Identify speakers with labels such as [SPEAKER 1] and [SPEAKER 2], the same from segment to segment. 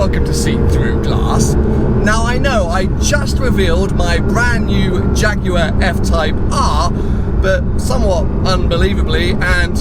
[SPEAKER 1] welcome to see-through glass. Now I know I just revealed my brand new Jaguar F-Type R, but somewhat unbelievably and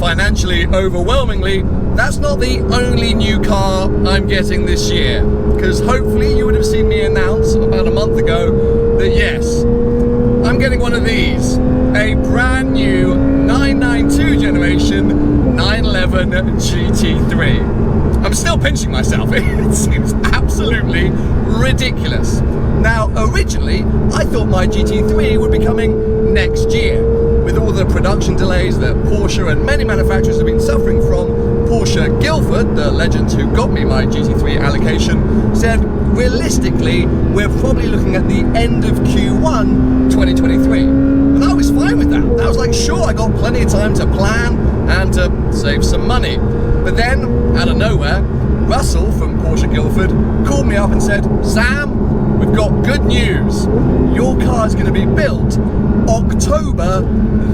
[SPEAKER 1] financially overwhelmingly, that's not the only new car I'm getting this year. Because hopefully you would have seen me announce about a month ago that yes, I'm getting one of these. A brand new 992 generation 911 GT3. I'm still pinching myself. It seems absolutely ridiculous. Now, originally, I thought my GT3 would be coming next year. With all the production delays that Porsche and many manufacturers have been suffering from, Porsche Guildford, the legend who got me my GT3 allocation, said realistically we're probably looking at the end of Q1 2023. And I was fine with that. I was like, sure, I got plenty of time to plan and to save some money. But then, out of nowhere, Russell from Porsche Guildford called me up and said, Sam, we've got good news. Your car is going to be built October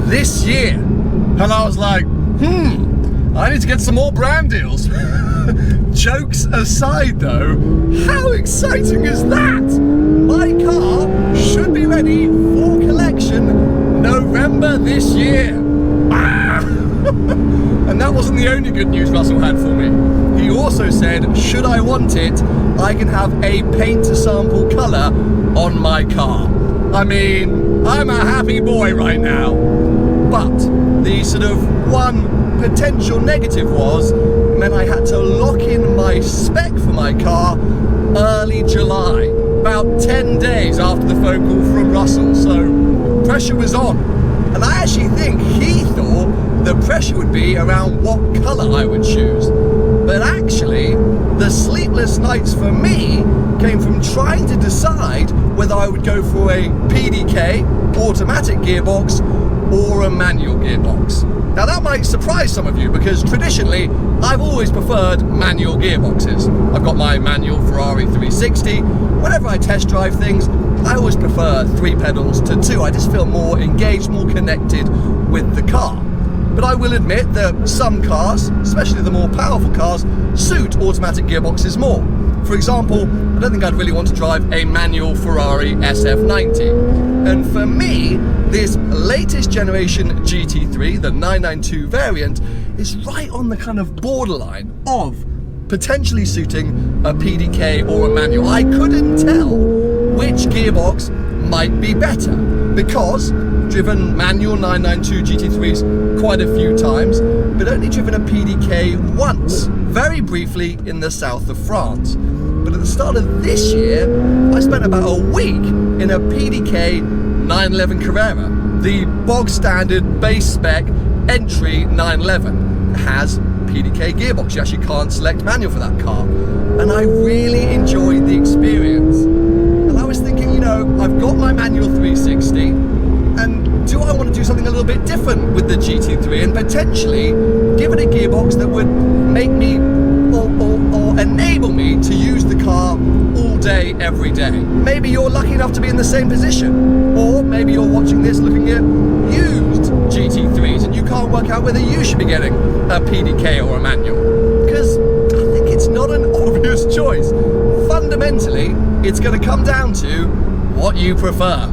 [SPEAKER 1] this year. And I was like, I need to get some more brand deals. Jokes aside though, how exciting is that? My car should be ready for collection November this year. And that wasn't the only good news Russell had for me. He also said, should I want it, I can have a paint to sample colour on my car. I mean, I'm a happy boy right now. But the sort of one potential negative meant I had to lock in my spec for my car early July, about 10 days after the phone call from Russell, so pressure was on. And I actually think he thought the pressure would be around what colour I would choose. But actually, the sleepless nights for me came from trying to decide whether I would go for a PDK, automatic gearbox, or a manual gearbox. Now that might surprise some of you because traditionally I've always preferred manual gearboxes. I've got my manual Ferrari 360. Whenever I test drive things, I always prefer 3 pedals to 2. I just feel more engaged, more connected with the car. But I will admit that some cars, especially the more powerful cars, suit automatic gearboxes more. For example, I don't think I'd really want to drive a manual Ferrari SF90. And for me, this latest generation GT3, the 992 variant, is right on the kind of borderline of potentially suiting a PDK or a manual. I couldn't tell which gearbox might be better because driven manual 992 GT3s quite a few times, but only driven a PDK once, very briefly in the south of France. But at the start of this year, I spent about a week in a PDK 911 Carrera, the bog standard base spec entry 911. It has PDK gearbox. You actually can't select manual for that car. And I really enjoyed the experience. And I was thinking, you know, I've got my manual 360, and do I want to do something a little bit different with the GT3 and potentially give it a gearbox that would make me or enable me to use the car all day, every day? Maybe you're lucky enough to be in the same position, or maybe you're watching this looking at used GT3s and you can't work out whether you should be getting a PDK or a manual, because I think it's not an obvious choice. Fundamentally, it's going to come down to what you prefer.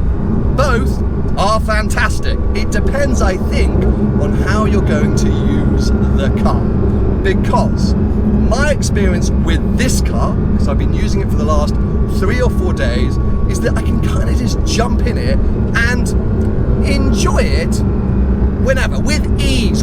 [SPEAKER 1] Both are fantastic. It depends, I think, on how you're going to use the car. Because my experience with this car, because I've been using it for the last 3 or 4 days, is that I can kind of just jump in it and enjoy it whenever, with ease.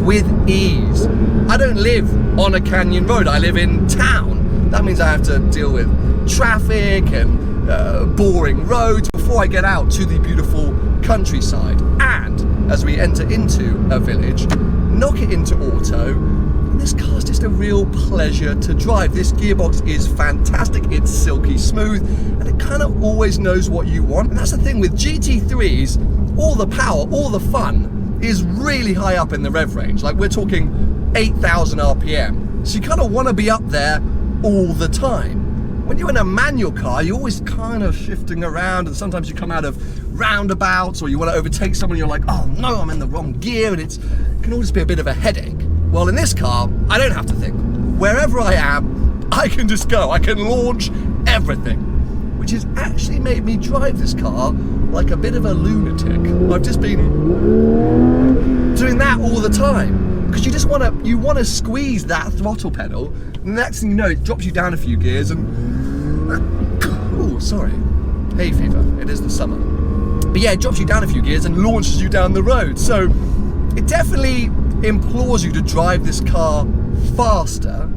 [SPEAKER 1] I don't live on a canyon road, I live in town. That means I have to deal with traffic and boring roads before I get out to the beautiful countryside. And as we enter into a village, knock it into auto, and this car's just a real pleasure to drive. This gearbox is fantastic, it's silky smooth, and it kind of always knows what you want. And that's the thing with GT3s, all the power, all the fun is really high up in the rev range. Like we're talking 8,000 RPM. So you kind of want to be up there all the time. When you're in a manual car, you're always kind of shifting around, and sometimes you come out of roundabouts or you want to overtake someone and you're like, oh no, I'm in the wrong gear, and it can always be a bit of a headache. Well, in this car, I don't have to think. Wherever I am, I can just go, I can launch everything, which has actually made me drive this car like a bit of a lunatic. I've just been doing that all the time, because you just want to squeeze that throttle pedal, and the next thing you know, it drops you down a few gears and, oh, sorry, hay fever, it is the summer. But yeah, it drops you down a few gears and launches you down the road. So it definitely implores you to drive this car faster,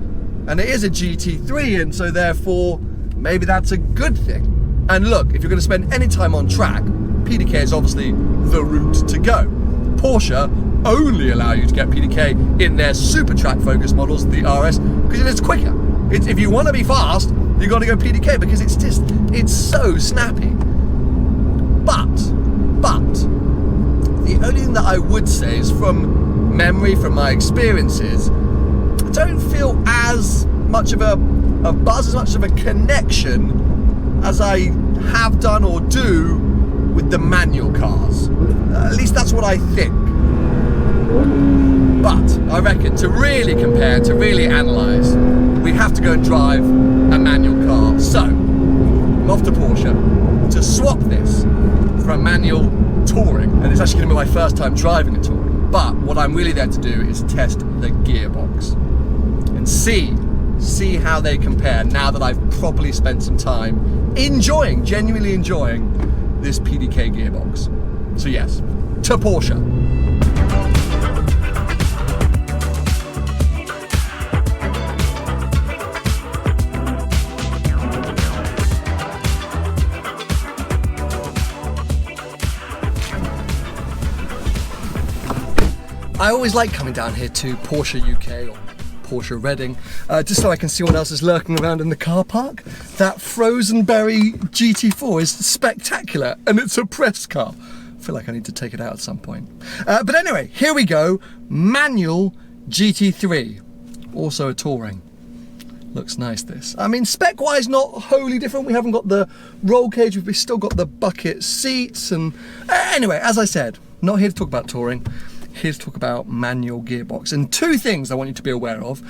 [SPEAKER 1] and it is a GT3, and so therefore maybe that's a good thing. And look, if you're going to spend any time on track, PDK is obviously the route to go. Porsche only allow you to get PDK in their super track focused models, the RS, because it is quicker. If you want to be fast, you've got to go PDK, because it's so snappy. But the only thing that I would say is, from memory, from my experiences, I don't feel as much of a buzz, as much of a connection as I have done or do with the manual cars. At least that's what I think. But I reckon to really compare, to really analyse, we have to go and drive a manual car. So I'm off to Porsche to swap this for a manual touring, and it's actually going to be my first time driving a touring. But what I'm really there to do is test the gearbox and see how they compare, now that I've properly spent some time genuinely enjoying this PDK gearbox. So yes, to Porsche. I always like coming down here to Porsche UK or Porsche Reading, just so I can see what else is lurking around in the car park. That Frozenberry GT4 is spectacular, and it's a press car. I feel like I need to take it out at some point. But anyway, here we go. Manual GT3, also a touring. Looks nice, this. I mean, spec-wise, not wholly different. We haven't got the roll cage, we've still got the bucket seats, and anyway, as I said, not here to talk about touring. Here's to talk about manual gearbox. And two things I want you to be aware of.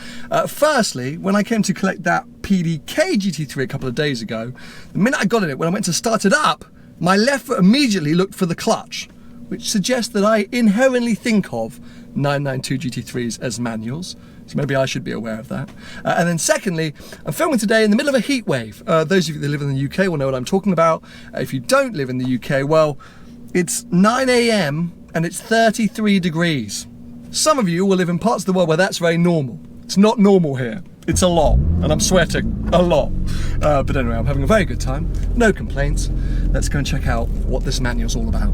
[SPEAKER 1] Firstly, when I came to collect that PDK GT3 a couple of days ago, the minute I got in it, when I went to start it up, my left foot immediately looked for the clutch, which suggests that I inherently think of 992 GT3s as manuals. So maybe I should be aware of that. And then secondly, I'm filming today in the middle of a heat wave. Those of you that live in the UK will know what I'm talking about. If you don't live in the UK, well, it's 9 AM and it's 33 degrees. Some of you will live in parts of the world where that's very normal. It's not normal here. It's a lot, and I'm sweating a lot. But anyway, I'm having a very good time. No complaints. Let's go and check out what this manual's all about.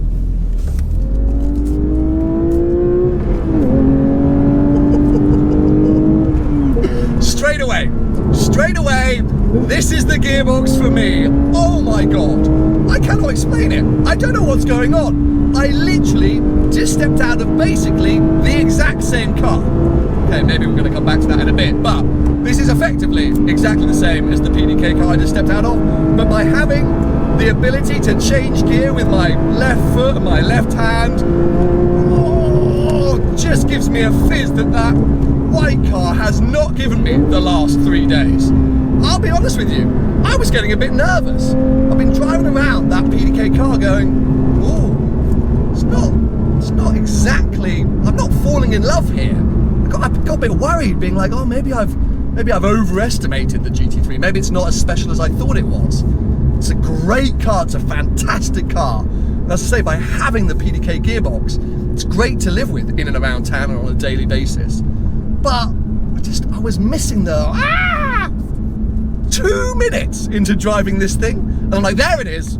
[SPEAKER 1] Straight away, this is the gearbox for me. Oh my God, I cannot explain it. I don't know what's going on. I literally just stepped out of basically the exact same car. Okay, maybe we're gonna come back to that in a bit, but this is effectively exactly the same as the PDK car I just stepped out of, but by having the ability to change gear with my left foot and my left hand, just gives me a fizz that white car has not given me the last 3 days. I'll be honest with you, I was getting a bit nervous. I've been driving around that PDK car going, oh, it's not exactly, I'm not falling in love here. I got a bit worried, being like, oh, maybe I've overestimated the GT3. Maybe it's not as special as I thought it was. It's a great car, it's a fantastic car. And as I say, by having the PDK gearbox, it's great to live with in and around town and on a daily basis. But I was missing the 2 minutes into driving this thing, and I'm like, there it is,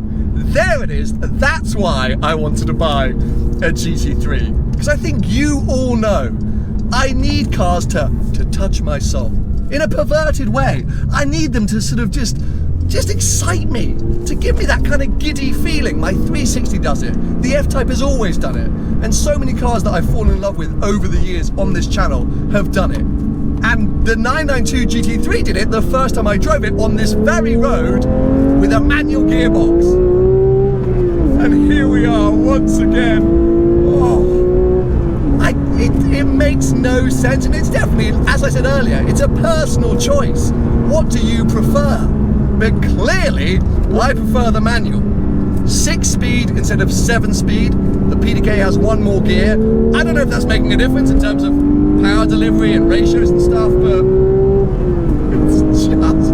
[SPEAKER 1] that's why I wanted to buy a GT3, because I think you all know I need cars to touch my soul in a perverted way. I need them to sort of just excite me, to give me that kind of giddy feeling. My 360 does it, the F-Type has always done it, and so many cars that I've fallen in love with over the years on this channel have done it. And the 992 GT3 did it the first time I drove it on this very road with a manual gearbox. And here we are once again. Oh, it makes no sense, and it's definitely, as I said earlier, it's a personal choice. what do you prefer? But clearly, I prefer the manual. 6-speed instead of 7-speed. The PDK has one more gear. I don't know if that's making a difference in terms of power delivery and ratios and stuff, but it's just,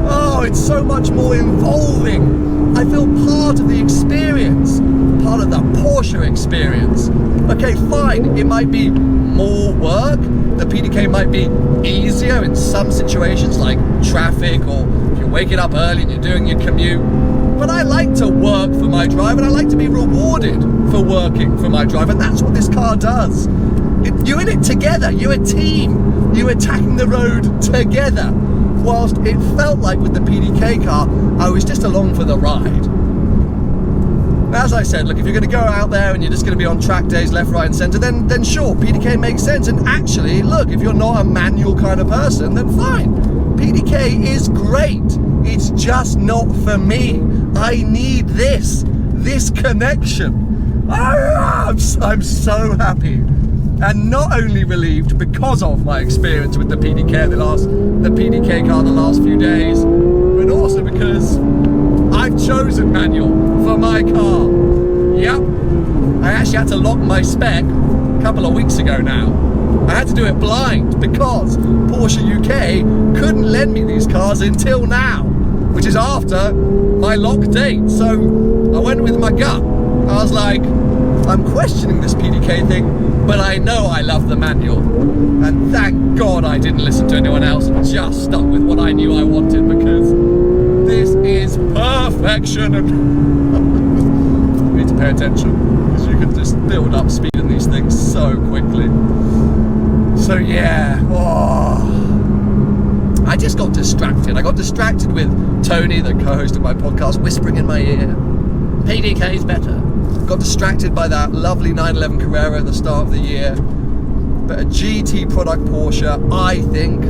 [SPEAKER 1] oh, it's so much more involving. I feel part of the experience, part of the Porsche experience. Okay, fine, it might be more work. The PDK might be easier in some situations like traffic, or if you're waking up early and you're doing your commute. But I like to work for my drive, and I like to be rewarded for working for my drive, and that's what this car does. You're in it together, you're a team, you're attacking the road together. Whilst it felt like with the PDK car, I was just along for the ride. As I said, look, if you're going to go out there and you're just going to be on track days left, right and centre, then sure, PDK makes sense. And actually, look, if you're not a manual kind of person, then fine. PDK is great. It's just not for me. I need this connection. I'm so happy. And not only relieved because of my experience with the PDK car the last few days, but also because I've chosen manual for my car. Yep, I actually had to lock my spec a couple of weeks ago now. I had to do it blind because Porsche UK couldn't lend me these cars until now, which is after my lock date. So I went with my gut. I was like, I'm questioning this PDK thing, but I know I love the manual. And thank God I didn't listen to anyone else and just stuck with what I knew I wanted, because this is perfection. And you need to pay attention, because you can just build up speed in these things so quickly. So yeah, I just got distracted. I got distracted with Tony, the co-host of my podcast, whispering in my ear, PDK's better. Got distracted by that lovely 911 Carrera at the start of the year. But a GT product Porsche, I think,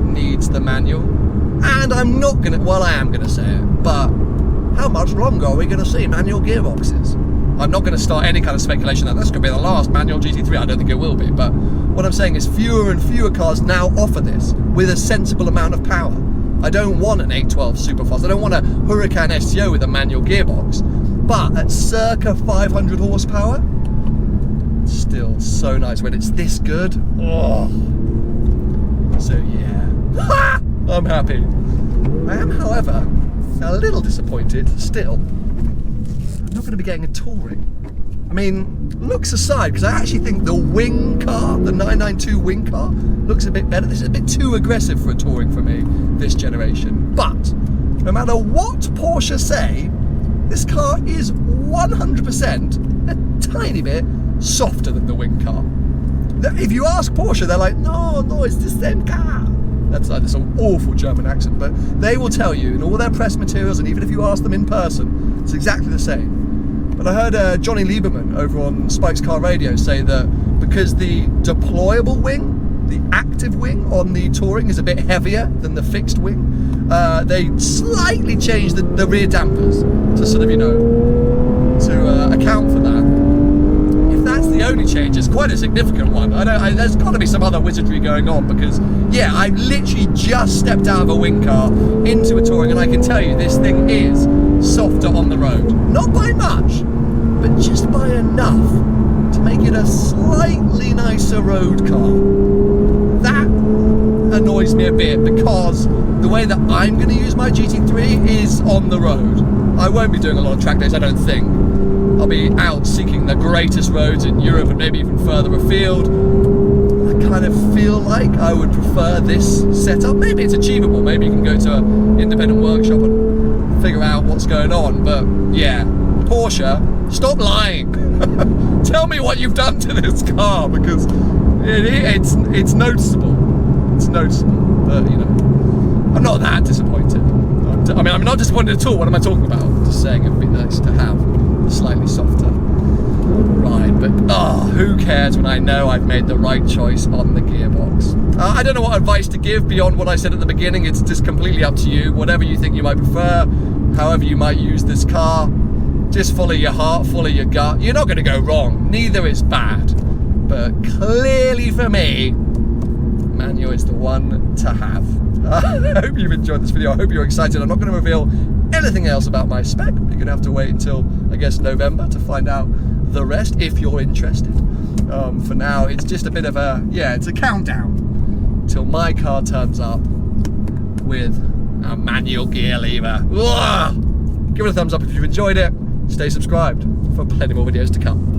[SPEAKER 1] needs the manual. And I'm not gonna, well, I am gonna say it, but how much longer are we gonna see manual gearboxes? I'm not gonna start any kind of speculation that that's gonna be the last manual GT3. I don't think it will be, but what I'm saying is fewer and fewer cars now offer this with a sensible amount of power. I don't want an 812 Superfast. I don't want a Huracan STO with a manual gearbox. But at circa 500 horsepower, it's still so nice when it's this good. Oh. So yeah, I'm happy. I am, however, a little disappointed still. I'm not going to be getting a touring. I mean, looks aside, because I actually think the wing car, the 992 wing car, looks a bit better. This is a bit too aggressive for a touring for me, this generation. But no matter what Porsche say, this car is 100% a tiny bit softer than the wing car. If you ask Porsche, they're like, no, it's the same car. That's an awful German accent, but they will tell you in all their press materials, and even if you ask them in person, it's exactly the same. But I heard Johnny Lieberman over on Spike's Car Radio say that because the deployable wing, the active wing on the touring is a bit heavier than the fixed wing, they slightly changed the rear dampers to sort of, to account for that. If that's the only change, it's quite a significant one. There's got to be some other wizardry going on, because, yeah, I literally just stepped out of a wing car into a touring, and I can tell you this thing is softer on the road. Not by much, but just by enough to make it a slightly nicer road car. That annoys me a bit, because the way that I'm going to use my GT3 is on the road. I won't be doing a lot of track days, I don't think. I'll be out seeking the greatest roads in Europe and maybe even further afield. I kind of feel like I would prefer this setup. Maybe it's achievable, maybe you can go to an independent workshop and figure out what's going on, but yeah, Porsche, stop lying. Tell me what you've done to this car, because it's noticeable. It's noticeable, but I'm not that disappointed. I mean, I'm not disappointed at all. What am I talking about? I'm just saying it would be nice to have a slightly softer ride, but who cares when I know I've made the right choice on the gearbox. I don't know what advice to give beyond what I said at the beginning. It's just completely up to you. Whatever you think you might prefer, however you might use this car, just follow your heart, follow your gut. You're not going to go wrong. Neither is bad, but clearly for me, manual is the one to have. I hope you've enjoyed this video. I hope you're excited. I'm not going to reveal anything else about my spec. You're going to have to wait until, I guess, November to find out the rest if you're interested. For now, it's just a bit of a, it's a countdown till my car turns up with a manual gear lever. Ugh! Give it a thumbs up if you've enjoyed it. Stay subscribed for plenty more videos to come.